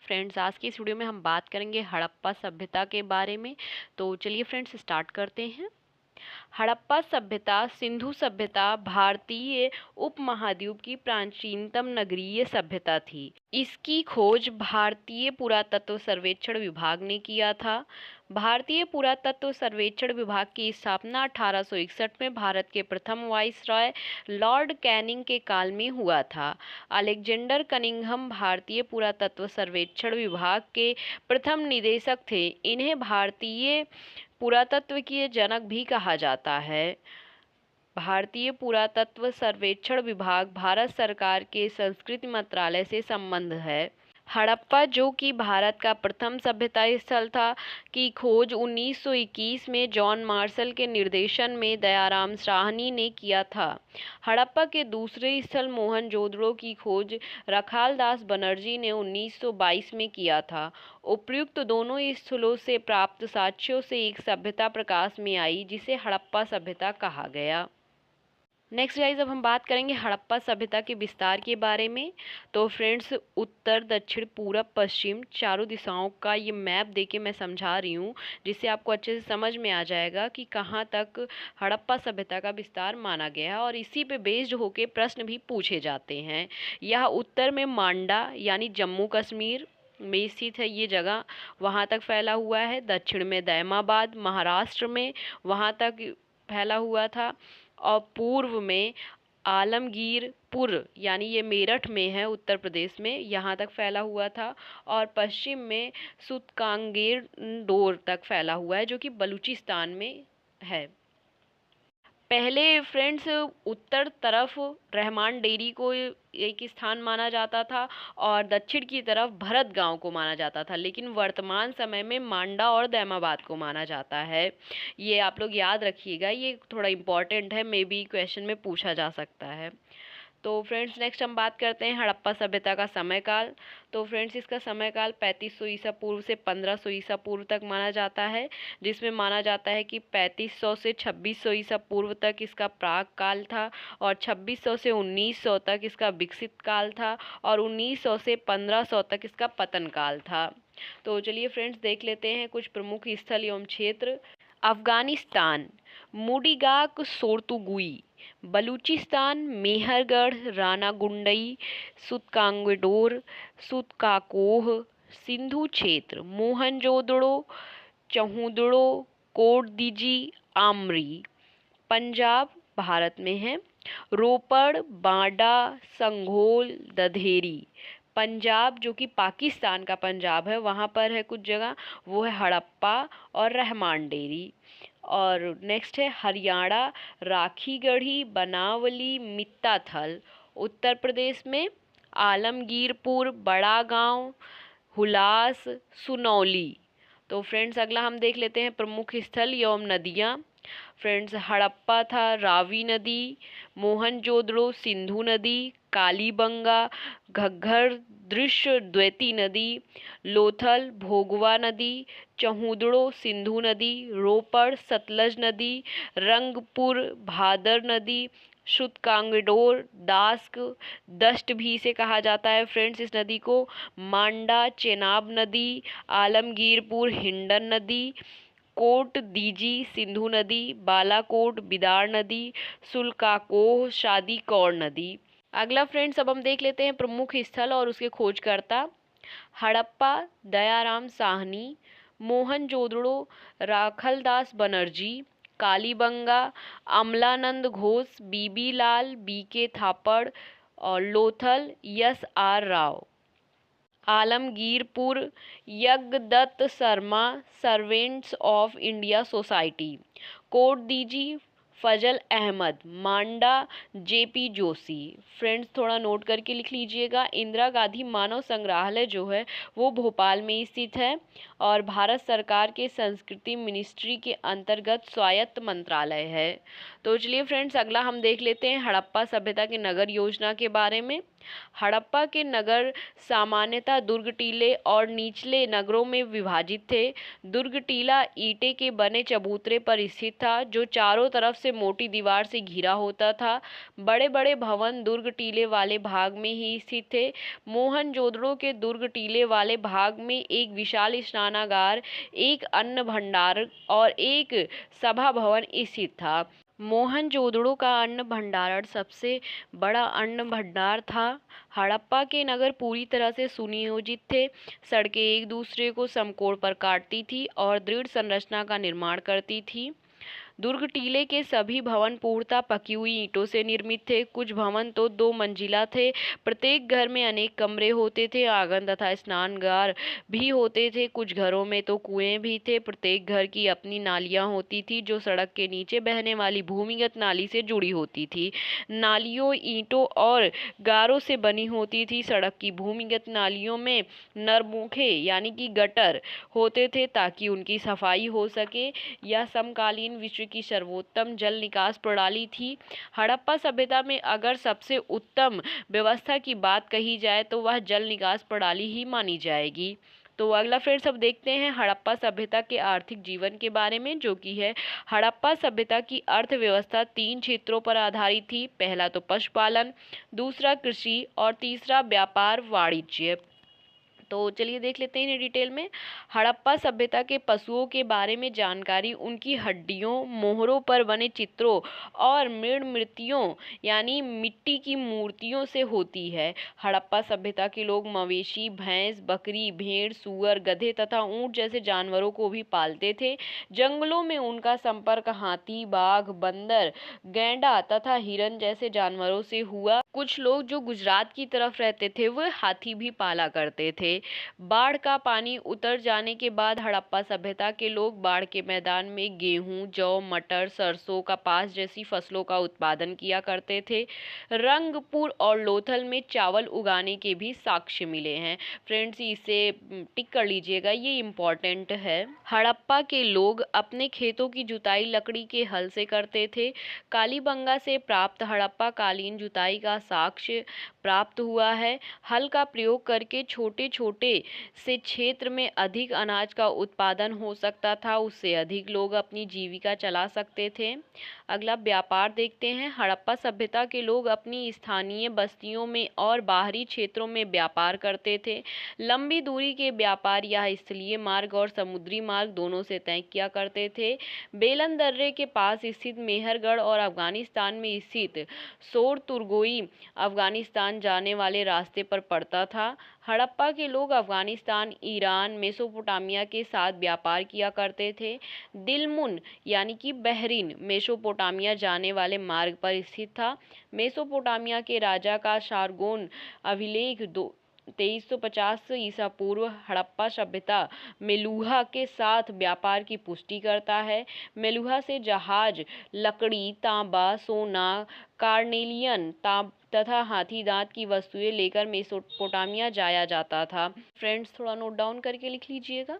Friends, आज की इस वीडियो में हम बात करेंगे हड़प्पा सभ्यता के बारे में। तो चलिए फ्रेंड्स स्टार्ट करते हैं। हड़प्पा सभ्यता सिंधु सभ्यता भारतीय उपमहाद्वीप की प्राचीनतम नगरीय सभ्यता थी। इसकी खोज भारतीय पुरातत्व सर्वेक्षण विभाग ने किया था। भारतीय पुरातत्व सर्वेक्षण विभाग की स्थापना 1861 में भारत के प्रथम वाइसरॉय लॉर्ड कैनिंग के काल में हुआ था। अलेक्जेंडर कनिंघम भारतीय पुरातत्व सर्वेक्षण विभाग के प्रथम निदेशक थे। इन्हें भारतीय पुरातत्व के जनक भी कहा जाता है। भारतीय पुरातत्व सर्वेक्षण विभाग भारत सरकार के संस्कृति मंत्रालय से संबंध है। हड़प्पा, जो कि भारत का प्रथम सभ्यता स्थल था, की खोज 1921 में जॉन मार्शल के निर्देशन में दयाराम साहनी ने किया था। हड़प्पा के दूसरे स्थल मोहनजोदड़ो की खोज रखालदास बनर्जी ने 1922 में किया था। उपर्युक्त दोनों स्थलों से प्राप्त साक्ष्यों से एक सभ्यता प्रकाश में आई जिसे हड़प्पा सभ्यता कहा गया। नेक्स्ट गाइज, अब हम बात करेंगे हड़प्पा सभ्यता के विस्तार के बारे में। तो फ्रेंड्स, उत्तर दक्षिण पूरब पश्चिम चारों दिशाओं का ये मैप देके मैं समझा रही हूँ, जिससे आपको अच्छे से समझ में आ जाएगा कि कहाँ तक हड़प्पा सभ्यता का विस्तार माना गया है, और इसी पे बेस्ड होके प्रश्न भी पूछे जाते हैं। यह उत्तर में मांडा यानी जम्मू कश्मीर में स्थित है ये जगह, वहाँ तक फैला हुआ है। दक्षिण में दैमाबाद महाराष्ट्र में, वहाँ तक फैला हुआ था। और पूर्व में आलमगीरपुर यानी ये मेरठ में है उत्तर प्रदेश में, यहाँ तक फैला हुआ था। और पश्चिम में सुतकांगेरडोर तक फैला हुआ है, जो कि बलूचिस्तान में है। पहले फ्रेंड्स उत्तर तरफ रहमान डेरी को एक स्थान माना जाता था और दक्षिण की तरफ भरत गांव को माना जाता था, लेकिन वर्तमान समय में मांडा और दैमाबाद को माना जाता है। ये आप लोग याद रखिएगा, ये थोड़ा इम्पॉर्टेंट है, मे बी क्वेश्चन में पूछा जा सकता है। तो फ्रेंड्स, नेक्स्ट हम बात करते हैं हड़प्पा सभ्यता का समयकाल। तो फ्रेंड्स, इसका समयकाल 3500 ईसा पूर्व से 1500 ईसा पूर्व तक माना जाता है, जिसमें माना जाता है कि 3500 से 2600 ईसा पूर्व तक इसका प्राक काल था, और 2600 से 1900 तक इसका विकसित काल था, और 1900 से 1500 तक इसका पतन काल था। तो चलिए फ्रेंड्स, देख लेते हैं कुछ प्रमुख स्थल एवं क्षेत्र। अफगानिस्तान मूडिगाक सोर्तुगुई, बलूचिस्तान मेहरगढ़ रानागुंडई, सुतकांगडोर सुतकाकोह, सिंधु क्षेत्र मोहनजोदड़ो चहुदड़ो कोटदीजी आमरी। पंजाब भारत में है, रोपड़ बांडा संघोल दधेरी। पंजाब, जो कि पाकिस्तान का पंजाब है, वहाँ पर है कुछ जगह, वो है हड़प्पा और रहमान डेरी। और नेक्स्ट है हरियाणा राखीगढ़ी बनावली मित्ताथल। उत्तर प्रदेश में आलमगीरपुर बड़ा गांव हुलास सुनौली। तो फ्रेंड्स, अगला हम देख लेते हैं प्रमुख स्थल एवं नदियाँ। फ्रेंड्स, हड़प्पा था रावी नदी, मोहनजोदड़ो सिंधु नदी, कालीबंगा घग्गर दृश्य द्वैती नदी, लोथल भोगवा नदी, चहुदड़ो सिंधु नदी, रोपड़ सतलज नदी, रंगपुर भादर नदी, सुतकांगडोर दास्क दष्ट भी इसे कहा जाता है फ्रेंड्स इस नदी को, मांडा चेनाब नदी, आलमगीरपुर हिंडन नदी, कोट दीजी सिंधु नदी, बालाकोट बिदार नदी, सुलकाकोह शादी कौर नदी। अगला फ्रेंड्स, अब हम देख लेते हैं प्रमुख स्थल और उसके खोजकर्ता। हड़प्पा दयाराम साहनी, मोहनजोदड़ो राखलदास बनर्जी, कालीबंगा अमलानंद घोष, बीबी लाल बीके थापड़, और Lothal S R Rao. Alamgirpur Yagyadatta Sharma servants of India society, Kotdiji Fazal Ahmad, Manda J P Joshi. Friends, थोड़ा नोट करके लिख लीजिएगा। इंदिरा गांधी मानव संग्रहालय जो है वो भोपाल में स्थित है, और भारत सरकार के संस्कृति मिनिस्ट्री के अंतर्गत स्वायत्त मंत्रालय है। तो चलिए फ्रेंड्स, अगला हम देख लेते हैं हड़प्पा सभ्यता की नगर योजना के बारे में। हड़प्पा के नगर सामान्यतः दुर्ग टीले और निचले नगरों में विभाजित थे। दुर्ग टीला ईंटे के बने चबूतरे पर स्थित था, जो चारों तरफ से मोटी दीवार से घिरा होता था। बड़े बड़े भवन दुर्ग टीले वाले भाग में ही स्थित थे। मोहनजोदड़ो के दुर्ग टीले वाले भाग में एक विशाल स्नानागार, एक अन्न भंडार और एक सभा भवन स्थित था। मोहनजोदड़ो का अन्न भंडारण सबसे बड़ा अन्न भंडार था। हड़प्पा के नगर पूरी तरह से सुनियोजित थे। सड़कें एक दूसरे को समकोण पर काटती थी और दृढ़ संरचना का निर्माण करती थी। दुर्ग टीले के सभी भवन पूर्णतः पकी हुई ईंटों से निर्मित थे। कुछ भवन तो 2 मंजिला थे। प्रत्येक घर में अनेक कमरे होते थे, आंगन तथा स्नानगार भी होते थे। कुछ घरों में तो कुएं भी थे। प्रत्येक घर की अपनी नालियां होती थी, जो सड़क के नीचे बहने वाली भूमिगत नाली से जुड़ी होती थी। नालियों ईंटों और गारों से बनी होती थी। सड़क की भूमिगत नालियों में नरमुखे यानी कि गटर होते थे, ताकि उनकी सफाई हो सके। यह समकालीन विश्व की सर्वोत्तम जल निकास प्रणाली थी। हड़प्पा सभ्यता में अगर सबसे उत्तम व्यवस्था की बात कही जाए तो वह जल निकास प्रणाली ही मानी जाएगी। तो अगला फ्रेंड्स अब देखते हैं हड़प्पा सभ्यता के आर्थिक जीवन के बारे में, जो कि है हड़प्पा सभ्यता की अर्थव्यवस्था 3 क्षेत्रों पर आधारित थी। पहला तो पशुपालन, दूसरा कृषि और तीसरा व्यापार वाणिज्य। तो चलिए देख लेते हैं डिटेल में। हड़प्पा सभ्यता के पशुओं के बारे में जानकारी उनकी हड्डियों, मोहरों पर बने चित्रों और मृणमृतियों यानी मिट्टी की मूर्तियों से होती है। हड़प्पा सभ्यता के लोग मवेशी, भैंस, बकरी, भेड़, सूअर, गधे तथा ऊंट जैसे जानवरों को भी पालते थे। जंगलों में उनका संपर्क हाथी, बाघ, बंदर, गैंडा तथा हिरन जैसे जानवरों से हुआ। कुछ लोग जो गुजरात की तरफ रहते थे वह हाथी भी पाला करते थे। बाढ़ का पानी उतर जाने के बाद हड़प्पा सभ्यता के लोग बाढ़ के मैदान में गेहूं, जौ, मटर, सरसों, कपास जैसी फसलों का उत्पादन किया करते थे। रंगपुर और लोथल में चावल उगाने के भी साक्ष्य मिले हैं। फ्रेंड्स इसे टिक कर लीजिएगा, ये इम्पोर्टेंट है। हड़प्पा के लोग अपने खेतों की जुताई लकड़ी के हल से करते थे। कालीबंगा से प्राप्त हड़प्पा कालीन जुताई का साक्ष्य प्राप्त हुआ है। हल का प्रयोग करके छोटे छोटे से क्षेत्र में अधिक अनाज का उत्पादन हो सकता था, उससे अधिक लोग अपनी जीविका चला सकते थे। अगला व्यापार देखते हैं। हड़प्पा सभ्यता के लोग अपनी स्थानीय बस्तियों में और बाहरी क्षेत्रों में व्यापार करते थे। लंबी दूरी के व्यापार या स्थलीय मार्ग और समुद्री मार्ग दोनों से तय किया करते थे। बेलन दर्रे के पास स्थित मेहरगढ़ और अफगानिस्तान में स्थित सोर तुर्गोई अफगानिस्तान जाने वाले रास्ते पर पड़ता था। हड़प्पा के लोग अफगानिस्तान, ईरान, मेसोपोटामिया के साथ व्यापार किया करते थे। दिलमुन यानी कि बहरीन मेसोपोटामिया जाने वाले मार्ग पर स्थित था। मेसोपोटामिया के राजा का शारगोन अभिलेख 2350 ईसा पूर्व हड़प्पा सभ्यता मेलुहा के साथ व्यापार की पुष्टि करता है। मेलुहा से जहाज, लकड़ी, तांबा, सोना, कार्नेलियन तथा हाथी दांत की वस्तुएं लेकर मेसोपोटामिया जाया जाता था। फ्रेंड्स थोड़ा नोट डाउन करके लिख लीजिएगा।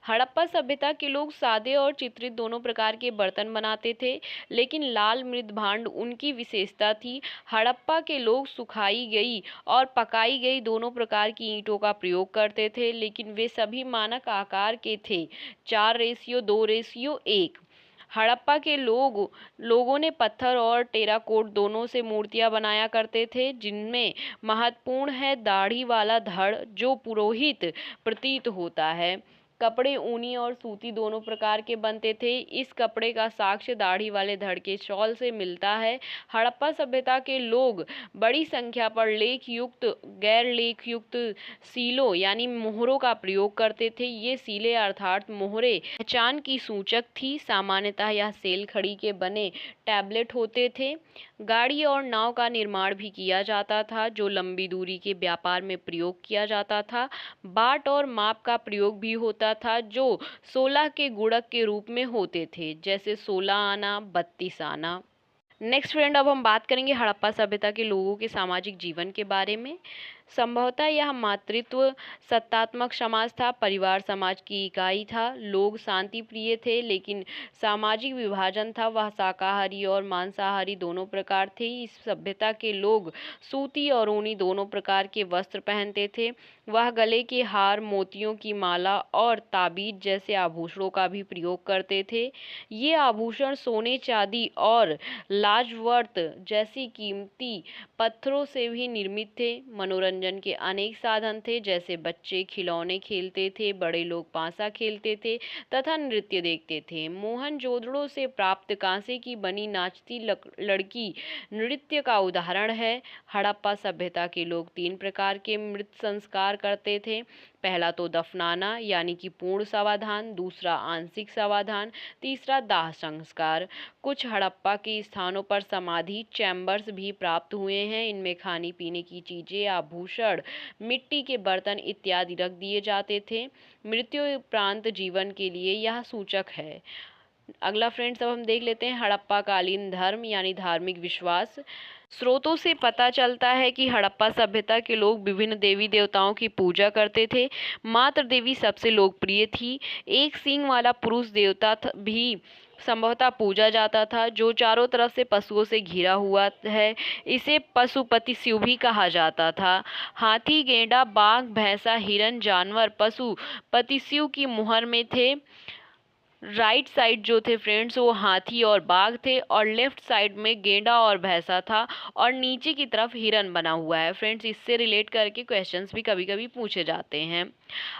हड़प्पा सभ्यता के लोग सादे और चित्रित दोनों प्रकार के बर्तन बनाते थे, लेकिन लाल मृद भांड उनकी विशेषता थी। हड़प्पा के लोग सुखाई गई और पकाई गई दोनों प्रकार की ईंटों का प्रयोग करते थे, लेकिन वे सभी मानक आकार के थे, 4:2:1। हड़प्पा के लोगों ने पत्थर और टेराकोट दोनों से मूर्तियां बनाया करते थे, जिनमें महत्वपूर्ण है दाढ़ी वाला धड़, जो पुरोहित प्रतीत होता है। कपड़े ऊनी और सूती दोनों प्रकार के बनते थे। इस कपड़े का साक्ष्य दाढ़ी वाले धड़ के शॉल से मिलता है। हड़प्पा सभ्यता के लोग बड़ी संख्या पर लेख युक्त, गैर लेख युक्त सीलों यानी मोहरों का प्रयोग करते थे। ये सीले अर्थात मोहरे पहचान की सूचक थी। सामान्यतः यह सेल खड़ी के बने टैबलेट होते थे। गाड़ी और नाव का निर्माण भी किया जाता था, जो लंबी दूरी के व्यापार में प्रयोग किया जाता था। बाट और माप का प्रयोग भी होता था, जो 16 के गुणक के रूप में होते थे, जैसे 16 आना, 32 आना। नेक्स्ट फ्रेंड अब हम बात करेंगे हड़प्पा सभ्यता के लोगों के सामाजिक जीवन के बारे में। संभवतः यह मातृत्व सत्तात्मक समाज था। परिवार समाज की इकाई था। लोग शांति प्रिय थे, लेकिन सामाजिक विभाजन था। वह शाकाहारी और मांसाहारी दोनों प्रकार थे। इस सभ्यता के लोग सूती और ऊनी दोनों प्रकार के वस्त्र पहनते थे। वह गले के हार, मोतियों की माला और ताबीज जैसे आभूषणों का भी प्रयोग करते थे। ये आभूषण सोने, चांदी और लाजवर्त जैसी कीमती पत्थरों से भी निर्मित थे। मनोरंजन के अनेक साधन थे, जैसे बच्चे खिलौने खेलते थे, बड़े लोग पासा खेलते थे तथा नृत्य देखते थे। मोहनजोदड़ो से प्राप्त कांसे की बनी नाचती लड़की नृत्य का उदाहरण है। हड़प्पा सभ्यता के लोग 3 प्रकार के मृत संस्कार करते थे। पहला तो दफनाना यानी कि पूर्ण समाधान, दूसरा आंशिक समाधान, तीसरा दाह संस्कार। कुछ हड़प्पा के स्थानों पर समाधि चैम्बर्स भी प्राप्त हुए हैं। इनमें खाने पीने की चीजें, आभूषण, मिट्टी के बर्तन इत्यादि रख दिए जाते थे। मृत्यु उपरांत जीवन के लिए यह सूचक है। अगला फ्रेंड्स, अब हम देख लेते हैं हड़प्पा कालीन धर्म यानी धार्मिक विश्वास। स्रोतों से पता चलता है कि हड़प्पा सभ्यता के लोग विभिन्न देवी देवताओं की पूजा करते थे। मातृ देवी सबसे लोकप्रिय थी। एक सींग वाला पुरुष देवता भी संभवतः पूजा जाता था, जो चारों तरफ से पशुओं से घिरा हुआ है। इसे पशुपति शिव भी कहा जाता था। हाथी, गेंडा, बाघ, भैंसा, हिरन जानवर पशुपति शिव की मुहर में थे। राइट साइड जो थे फ्रेंड्स, वो हाथी और बाघ थे, और लेफ्ट साइड में गेंडा और भैंसा था, और नीचे की तरफ हिरन बना हुआ है। फ्रेंड्स, इससे रिलेट करके क्वेश्चंस भी कभी कभी पूछे जाते हैं।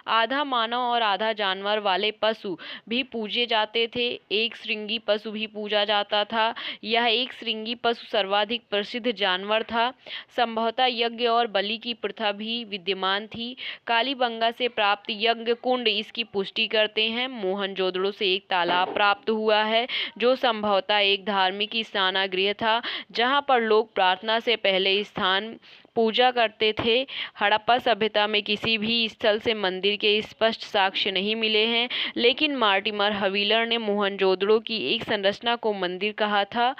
आधा मानव और आधा जानवर वाले पशु भी पूजे जाते थे। एक श्रृंगी पशु भी पूजा जाता था। यह एक श्रृंगी पशु सर्वाधिक प्रसिद्ध जानवर था। संभवतः यज्ञ और बलि की प्रथा भी विद्यमान थी। कालीबंगा से प्राप्त यज्ञ कुंड इसकी पुष्टि करते हैं। मोहनजोदड़ो से एक तालाब प्राप्त हुआ है, जो संभवतः एक धार्मिक स्नानगृह था, जहां पर लोग प्रार्थना से पहले स्थान पूजा करते थे। हड़प्पा सभ्यता में किसी भी स्थल से मंदिर के स्पष्ट साक्ष्य नहीं मिले हैं, लेकिन मार्टिमर हवीलर ने मोहनजोदड़ो की एक संरचना को मंदिर कहा था।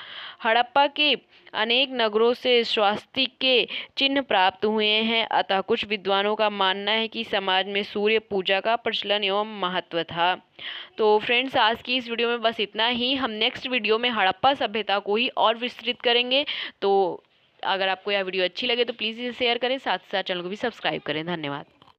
हड़प्पा के अनेक नगरों से स्वास्तिक के चिन्ह प्राप्त हुए हैं, अतः कुछ विद्वानों का मानना है कि समाज में सूर्य पूजा का प्रचलन एवं महत्व था। तो फ्रेंड्स, आज की इस वीडियो में बस इतना ही। हम नेक्स्ट वीडियो में हड़प्पा सभ्यता को ही और विस्तृत करेंगे। तो अगर आपको यह वीडियो अच्छी लगे तो प्लीज़ इसे शेयर करें, साथ ही साथ चैनल को भी सब्सक्राइब करें। धन्यवाद।